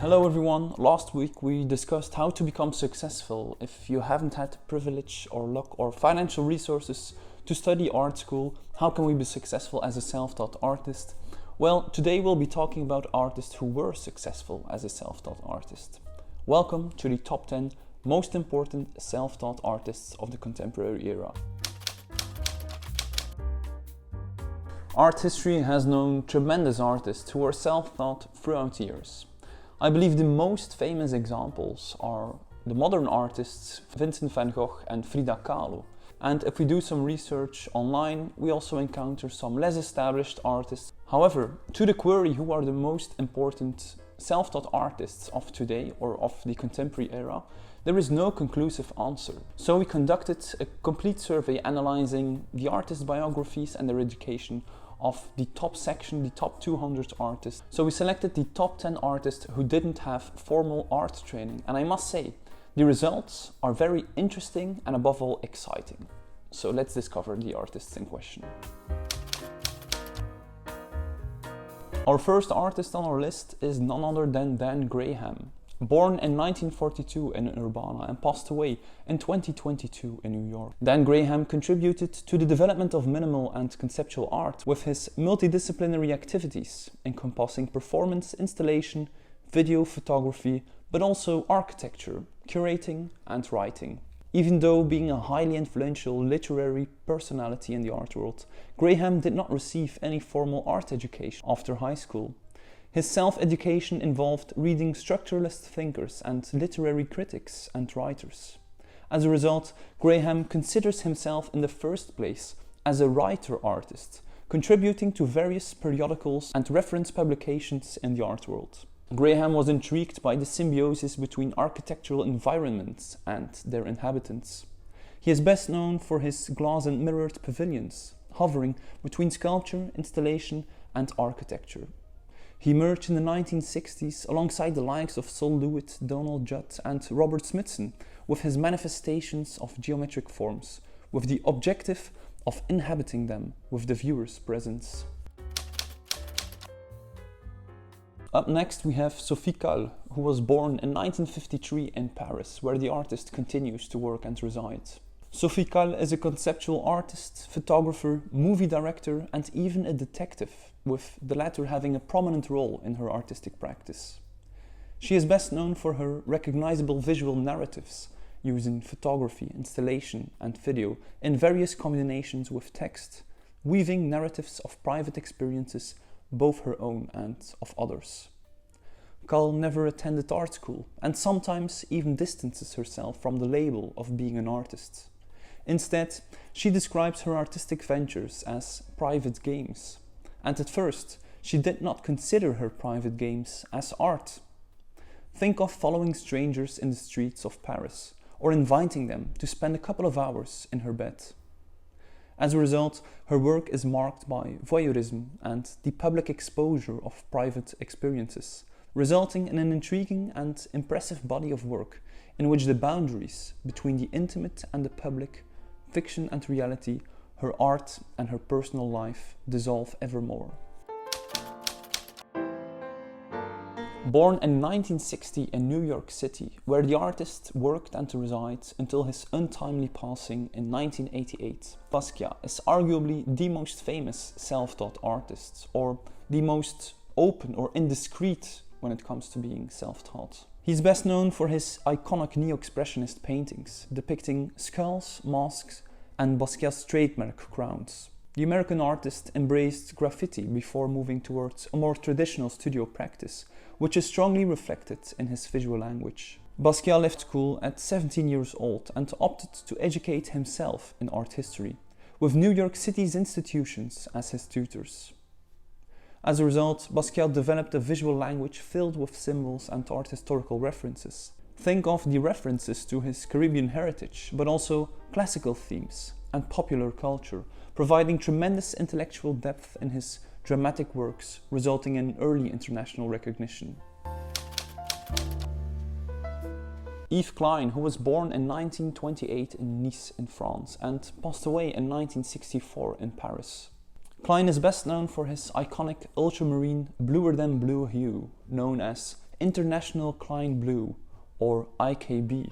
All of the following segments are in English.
Hello everyone, last week we discussed how to become successful if you haven't had the privilege or luck or financial resources to study art school. How can we be successful as a self-taught artist? Well, today we'll be talking about artists who were successful as a self-taught artist. Welcome to the top 10 most important self-taught artists of the contemporary era. Art history has known tremendous artists who were self-taught throughout the years. I believe the most famous examples are the modern artists Vincent van Gogh and Frida Kahlo. And if we do some research online, we also encounter some less established artists. However, to the query who are the most important self-taught artists of today or of the contemporary era, there is no conclusive answer. So we conducted a complete survey analyzing the artist biographies and their education of the top section, the top 200 artists. So we selected the top 10 artists who didn't have formal art training. And I must say, the results are very interesting and above all exciting. So let's discover the artists in question. Our first artist on our list is none other than Dan Graham. Born in 1942 in Urbana and passed away in 2022 in New York. Dan Graham contributed to the development of minimal and conceptual art with his multidisciplinary activities encompassing performance, installation, video photography, but also architecture, curating and writing. Even though being a highly influential literary personality in the art world, Graham did not receive any formal art education after high school. His self-education involved reading structuralist thinkers and literary critics and writers. As a result, Graham considers himself in the first place as a writer artist, contributing to various periodicals and reference publications in the art world. Graham was intrigued by the symbiosis between architectural environments and their inhabitants. He is best known for his glass and mirrored pavilions, hovering between sculpture, installation and architecture. He emerged in the 1960s alongside the likes of Sol LeWitt, Donald Judd and Robert Smithson with his manifestations of geometric forms, with the objective of inhabiting them with the viewer's presence. Up next we have Sophie Calle, who was born in 1953 in Paris, where the artist continues to work and reside. Sophie Calle is a conceptual artist, photographer, movie director and even a detective, with the latter having a prominent role in her artistic practice. She is best known for her recognizable visual narratives, using photography, installation and video in various combinations with text, weaving narratives of private experiences, both her own and of others. Calle never attended art school and sometimes even distances herself from the label of being an artist. Instead, she describes her artistic ventures as private games. And at first, she did not consider her private games as art. Think of following strangers in the streets of Paris or inviting them to spend a couple of hours in her bed. As a result, her work is marked by voyeurism and the public exposure of private experiences, resulting in an intriguing and impressive body of work in which the boundaries between the intimate and the public, fiction and reality, her art and her personal life dissolve ever more. Born in 1960 in New York City, where the artist worked and resided until his untimely passing in 1988, Basquiat is arguably the most famous self-taught artist, or the most open or indiscreet when it comes to being self-taught. He's best known for his iconic neo-expressionist paintings depicting skulls, masks, and Basquiat's trademark crowns. The American artist embraced graffiti before moving towards a more traditional studio practice, which is strongly reflected in his visual language. Basquiat left school at 17 years old and opted to educate himself in art history, with New York City's institutions as his tutors. As a result, Basquiat developed a visual language filled with symbols and art historical references. Think of the references to his Caribbean heritage, but also classical themes and popular culture, providing tremendous intellectual depth in his dramatic works, resulting in early international recognition. Yves Klein, who was born in 1928 in Nice in France and passed away in 1964 in Paris. Klein is best known for his iconic ultramarine bluer than blue hue, known as International Klein Blue, or IKB.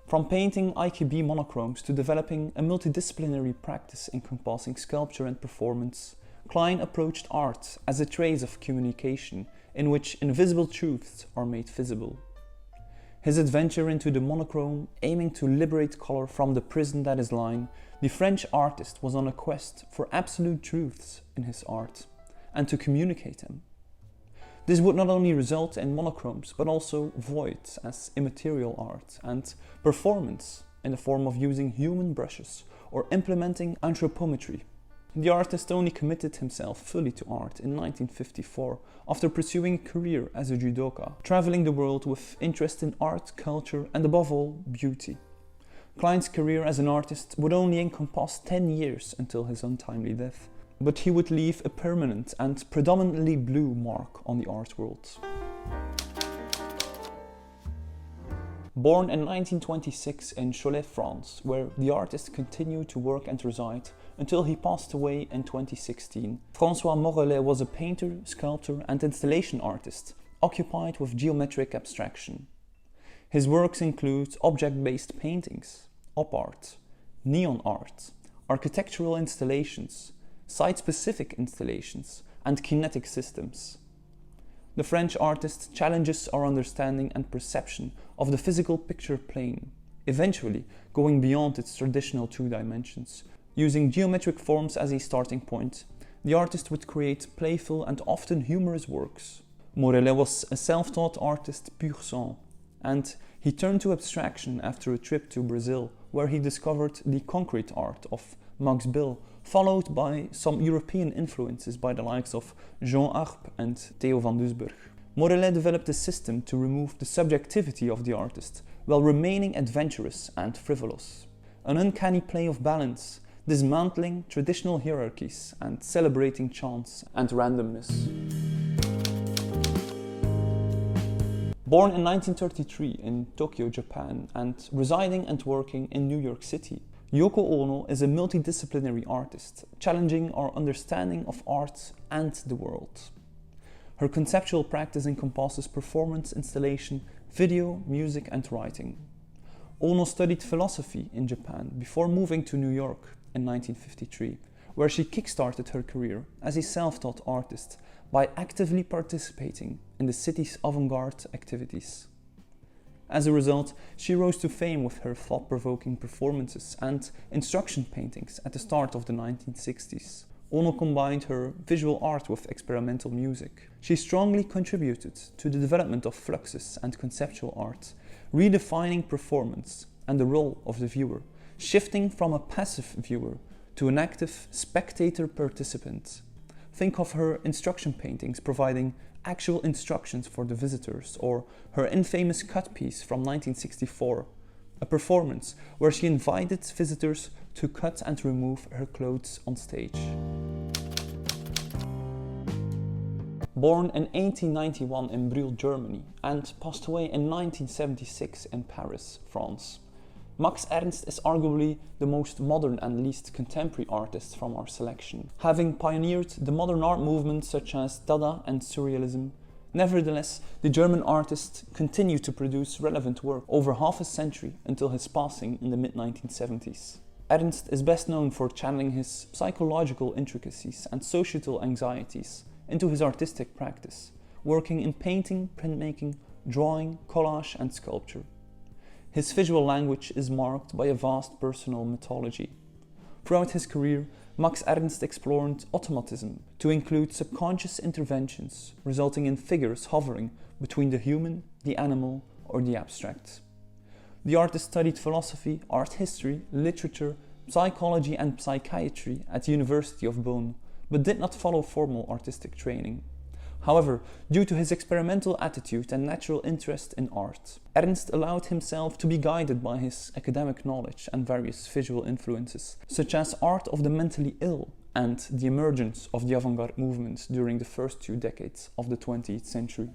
From painting IKB monochromes to developing a multidisciplinary practice encompassing sculpture and performance, Klein approached art as a trace of communication in which invisible truths are made visible. His adventure into the monochrome, aiming to liberate color from the prison that is line, the French artist was on a quest for absolute truths in his art, and to communicate them. This would not only result in monochromes, but also voids as immaterial art, and performance in the form of using human brushes or implementing anthropometry. The artist only committed himself fully to art in 1954 after pursuing a career as a judoka, traveling the world with interest in art, culture, and above all, beauty. Klein's career as an artist would only encompass 10 years until his untimely death, but he would leave a permanent and predominantly blue mark on the art world. Born in 1926 in Cholet, France, where the artist continued to work and reside until he passed away in 2016, François Morellet was a painter, sculptor, and installation artist occupied with geometric abstraction. His works include object-based paintings, op art, neon art, architectural installations, site-specific installations, and kinetic systems. The French artist challenges our understanding and perception of the physical picture plane, eventually going beyond its traditional two dimensions. Using geometric forms as a starting point, the artist would create playful and often humorous works. Morellet was a self-taught artist pur sang, and he turned to abstraction after a trip to Brazil, where he discovered the concrete art of Max Bill, followed by some European influences by the likes of Jean Arp and Theo van Doesburg. Morellet developed a system to remove the subjectivity of the artist while remaining adventurous and frivolous. An uncanny play of balance, dismantling traditional hierarchies and celebrating chance and randomness. Born in 1933 in Tokyo, Japan, and residing and working in New York City, Yoko Ono is a multidisciplinary artist, challenging our understanding of art and the world. Her conceptual practice encompasses performance, installation, video, music, and writing. Ono studied philosophy in Japan before moving to New York in 1953, where she kickstarted her career as a self-taught artist by actively participating in the city's avant-garde activities. As a result, she rose to fame with her thought-provoking performances and instruction paintings at the start of the 1960s. Ono combined her visual art with experimental music. She strongly contributed to the development of fluxus and conceptual art, redefining performance and the role of the viewer, shifting from a passive viewer to an active spectator participant. Think of her instruction paintings providing actual instructions for the visitors, or her infamous cut piece from 1964, a performance where she invited visitors to cut and remove her clothes on stage. Born in 1891 in Brühl, Germany, and passed away in 1976 in Paris, France, Max Ernst is arguably the most modern and least contemporary artist from our selection, having pioneered the modern art movements such as Dada and Surrealism. Nevertheless, the German artist continued to produce relevant work over half a century until his passing in the mid-1970s. Ernst is best known for channeling his psychological intricacies and societal anxieties into his artistic practice, working in painting, printmaking, drawing, collage, and sculpture. His visual language is marked by a vast personal mythology. Throughout his career, Max Ernst explored automatism to include subconscious interventions, resulting in figures hovering between the human, the animal, or the abstract. The artist studied philosophy, art history, literature, psychology, and psychiatry at the University of Bonn, but did not follow formal artistic training. However, due to his experimental attitude and natural interest in art, Ernst allowed himself to be guided by his academic knowledge and various visual influences, such as art of the mentally ill and the emergence of the avant-garde movement during the first 2 decades of the 20th century.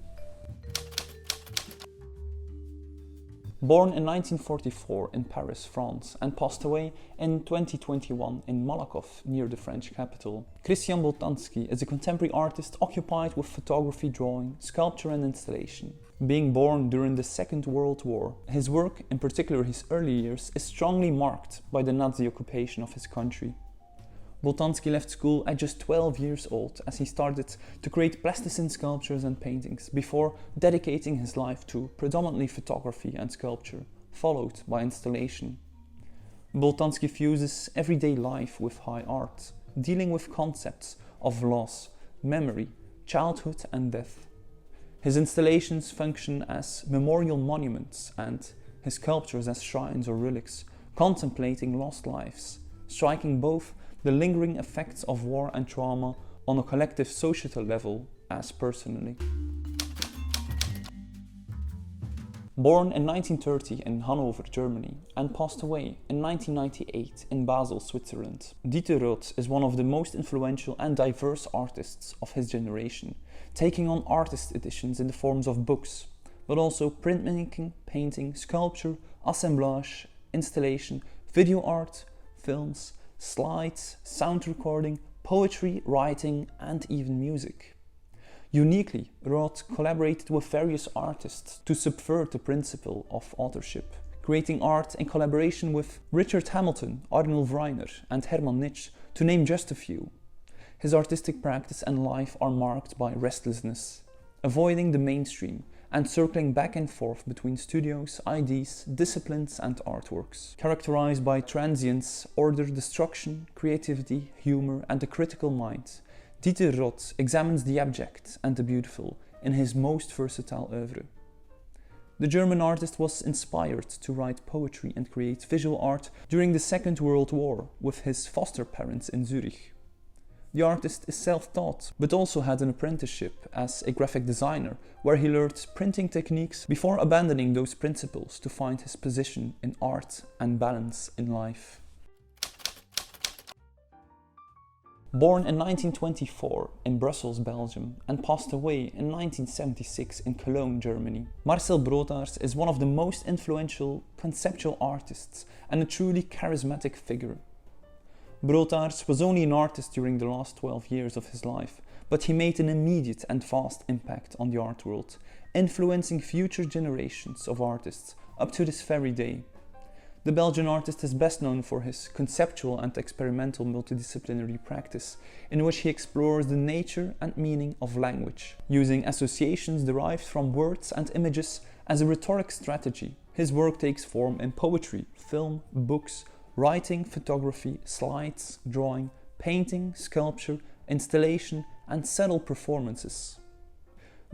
Born in 1944 in Paris, France, and passed away in 2021 in Malakoff, near the French capital. Christian Boltanski is a contemporary artist occupied with photography, drawing, sculpture and installation. Being born during the Second World War, his work, in particular his early years, is strongly marked by the Nazi occupation of his country. Boltanski left school at just 12 years old as he started to create plasticine sculptures and paintings before dedicating his life to predominantly photography and sculpture, followed by installation. Boltanski fuses everyday life with high art, dealing with concepts of loss, memory, childhood and death. His installations function as memorial monuments and his sculptures as shrines or relics, contemplating lost lives, striking both the lingering effects of war and trauma on a collective societal level as personally. Born in 1930 in Hanover, Germany, and passed away in 1998 in Basel, Switzerland, Dieter Roth is one of the most influential and diverse artists of his generation, taking on artist editions in the forms of books, but also printmaking, painting, sculpture, assemblage, installation, video art, films, slides, sound recording, poetry, writing, and even music. Uniquely, Roth collaborated with various artists to subvert the principle of authorship, creating art in collaboration with Richard Hamilton, Arnulf Reiner, and Hermann Nitsch, to name just a few. His artistic practice and life are marked by restlessness, avoiding the mainstream, and circling back and forth between studios, ideas, disciplines and artworks. Characterized by transience, order, destruction, creativity, humor and a critical mind, Dieter Roth examines the abject and the beautiful in his most versatile oeuvre. The German artist was inspired to write poetry and create visual art during the Second World War with his foster parents in Zurich. The artist is self-taught, but also had an apprenticeship as a graphic designer, where he learned printing techniques before abandoning those principles to find his position in art and balance in life. Born in 1924 in Brussels, Belgium, and passed away in 1976 in Cologne, Germany, Marcel Broodthaers is one of the most influential conceptual artists and a truly charismatic figure. Broodthaers was only an artist during the last 12 years of his life, but he made an immediate and vast impact on the art world, influencing future generations of artists up to this very day. The Belgian artist is best known for his conceptual and experimental multidisciplinary practice, in which he explores the nature and meaning of language, using associations derived from words and images as a rhetoric strategy. His work takes form in poetry, film, books, writing, photography, slides, drawing, painting, sculpture, installation, and subtle performances.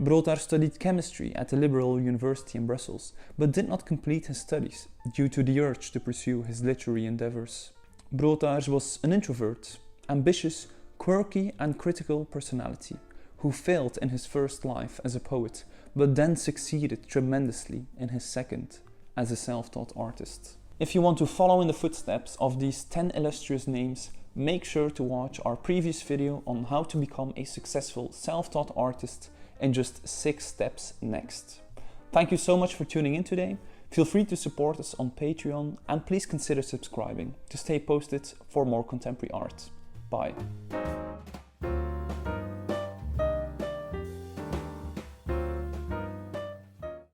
Broodthaers studied chemistry at the Liberal University in Brussels, but did not complete his studies due to the urge to pursue his literary endeavors. Broodthaers was an introvert, ambitious, quirky, and critical personality who failed in his first life as a poet, but then succeeded tremendously in his second as a self-taught artist. If you want to follow in the footsteps of these 10 illustrious names, make sure to watch our previous video on how to become a successful self-taught artist in just 6 steps next. Thank you so much for tuning in today. Feel free to support us on Patreon and please consider subscribing to stay posted for more contemporary art. Bye.